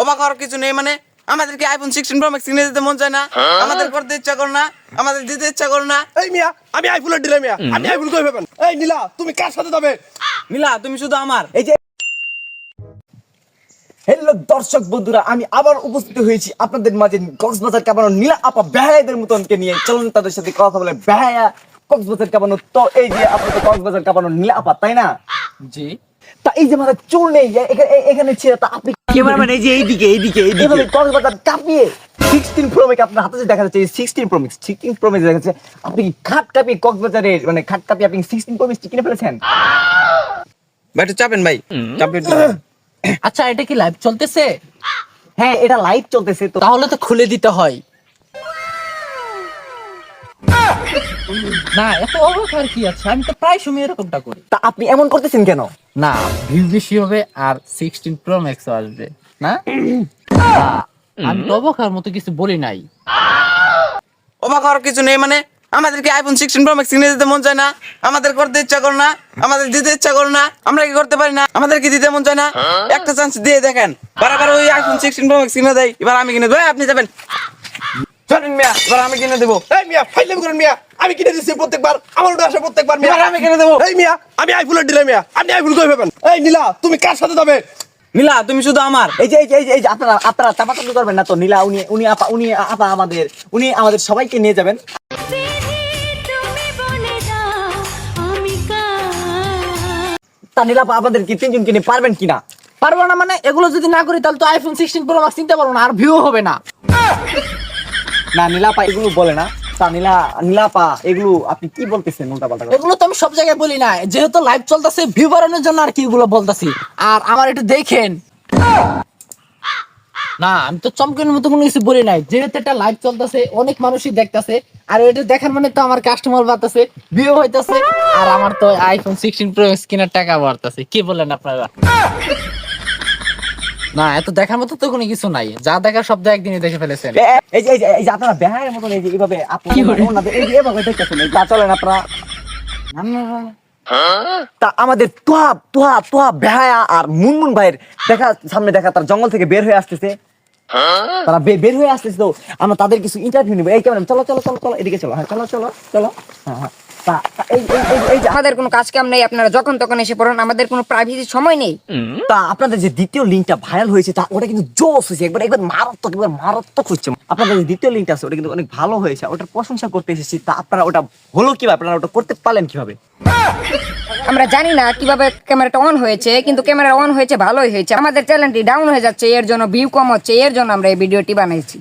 অবাক হওয়ার কিছু নেই। মানে আমাদেরকে আইফোন 16 প্রো ম্যাক্স কিনে দিতে মন চায় না, আমাদের করতে ইচ্ছা করে না, আমাদের দিতে ইচ্ছা করে না। এই মিয়া আমি আইফোনের ডিলার মিয়া, আমি আইফোন কই পাবেন? এই নীলা তুমি কার সাথে যাবে? নীলা তুমি শুধু আমার। এই যে হ্যালো দর্শক বন্ধুরা, আমি আবার উপস্থিত হয়েছি আপনাদের মাঝে কক্সবাজার কাঁপানো নীলা আপা বেহায়াদের মতনকে নিয়ে। চলুন তাদের সাথে কথা বলে। বেহায়া কক্সবাজার কাঁপানো, তো এই যে আপনাদের কক্সবাজার কাঁপানো নীলা আপা, তাই না? জি। তা এই যে মাথায় চুল নেই এখানে ছিল, তা আপনি ক্যামেরাম্যান এই যে এইদিকে এইভাবে কক্সবাজার কাঁপিয়ে 16 প্রো ম্যাক্স আপনার হাতে যে দেখা যাচ্ছে, এই 16 প্রো ম্যাক্স দেখা যাচ্ছে, আপনি কি খাট কাঁপিয়ে কক্সবাজারের মানে খাট কাঁপিয়ে আপনি 16 প্রো ম্যাক্স কিনে ফেলেছেন? ভাই একটু চাপেন, ভাই চাপেন। আচ্ছা, এটা কি লাইভ চলতেছে? হ্যাঁ, এটা লাইভ চলতেছে। তো তাহলে তো খুলে দিতে হয়। না, এত অবাক আর কি আছে, আমি তো প্রায় সময় এরকমটা করি। তা আপনি এমন করতেছেন কেন? না, ভিউ বেশি হবে আর 16 প্রো ম্যাক্স আসবে না। আমি তো অবাক হওয়ার মতো কিছু বলি নাই। অবাক হওয়ার কিছু নেই। মানে আমাদেরকে আইফোন 16 প্রো ম্যাক্স কিনে দিতে মন চায় না, আমাদের করতে ইচ্ছা করে না, আমাদের দিতে ইচ্ছা করে না। আমরা কি করতে পারি না? আমাদের কি দিতে মন চায় না? একটা চান্স দিয়ে দেখেন। বারবার ওই আইফোন 16 প্রো ম্যাক্স কিনে দেয়, এবার আমি কিনে দেবো। আপনি যাবেন, চলেন মিয়া, এবার আমি কিনে দেবো। এই মিয়া ফাইলাম করেন মিয়া, আমি কিনে দিচ্ছি প্রত্যেকবার, আমার ওটা আসে প্রত্যেকবার মিয়া। এবার আমি কিনে দেবো। এই মিয়া আমি আইফোনের ডিলার মিয়া, আমি আইফোন কই পাবেন? এই নীলা তুমি কার সাথে যাবে? নীলা তুমি শুধু আমার। এই যে আপনারা চাপাচাপি করবেন না তো। নীলা উনি আপা আমাদের সবাইকে নিয়ে যাবেন। তা নীলা আপা আমাদের কি তিনজনকে নিয়ে পারবেন কিনা? পারবো না মানে, এগুলো যদি না করি তাহলে তো আইফোন 16 প্রো ম্যাক্স কিনতে পারবো না, আর ভিউ হবে না। না নীলা আপা এগুলো বলে না। তা নীলা আপা এগুলো আপনি কি বলতেছেন উল্টাপাল্টা কথা? এগুলো তো আমি সব জায়গায় বলি না, যেহেতু লাইভ চলতেছে ভিউ বাড়ানোর জন্য আর কি এগুলো বলতাছি। আর আমার একটু দেখেন না, আমি তো চমকানোর মতো কোনো কিছু বলি নাই। যেহেতু এটা লাইভ চলতেছে, অনেক মানুষই দেখতেছে, আর এটা দেখার মানে তো আমার কাস্টমার বাড়তেছে, ভিউ হইতাছে, আর আমার তো আইফোন 16 প্রো ম্যাক্স কেনার টাকা বাড়তেছে। কি বলেন আপনারা? না, এত দেখার মতো তো কোনো কিছু নাই, যা দেখার সব একদিনই দেখে ফেলেছেন। এই যে আপনারা বেহায়ের মতন এই যে এইভাবে ওনাদের এই যে এভাবে দেখতেছেন, তা চলেন আপনারা। তা আমাদের তোহা বেহায়া আর মুনমুন ভাইয়ের সামনে দেখা, তার জঙ্গল থেকে বের হয়ে আসতেছে। তারা বের হয়ে আসতেছে, তো আমরা তাদের কিছু ইন্টারভিউ নিব। এই কেমন? চলো এদিকে চলো। হ্যাঁ চলো। হ্যাঁ এই যে আমাদের কোনো কাজ কাম নেই, আপনারা যখন তখন এসে পড়ুন, আমাদের কোনো প্রাইভেসি সময় নেই। তা আপনাদের যে দ্বিতীয় লিঙ্কটা ভাইরাল হয়েছে, তা ওটা কিন্তু জোস হয়েছে, একবার মারাত্মক হচ্ছে। আপনাদের যে দ্বিতীয় লিঙ্কটা আছে ওটা কিন্তু অনেক ভালো হয়েছে, ওটার প্রশংসা করতে এসেছি। তা আপনারা ওটা হলো কিভাবে, আপনারা ওটা করতে পারলেন কিভাবে? আমরা জানি না কিভাবে ক্যামেরাটা অন হয়েছে, কিন্তু ক্যামেরা অন হয়েছে, ভালোই হয়েছে। আমাদের চ্যানেলটি ডাউন হয়ে যাচ্ছে, এর জন্য ভিউ কম হচ্ছে, এর জন্য আমরা এই ভিডিওটি বানাইছি।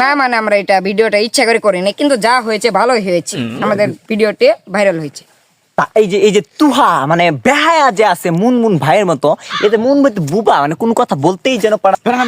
না মানে আমরা এটা ভিডিওটা ইচ্ছা করে করিনি, কিন্তু যা হয়েছে ভালোই হয়েছে, আমাদের ভিডিওটি ভাইরাল হয়েছে। তা এই যে তুহা মানে বেহায়া যে আছে মুনমুন ভাইয়ের মতো, এতে মুন ভাই তো বুবা, মানে কোন কথা বলতেই যেন পারে না।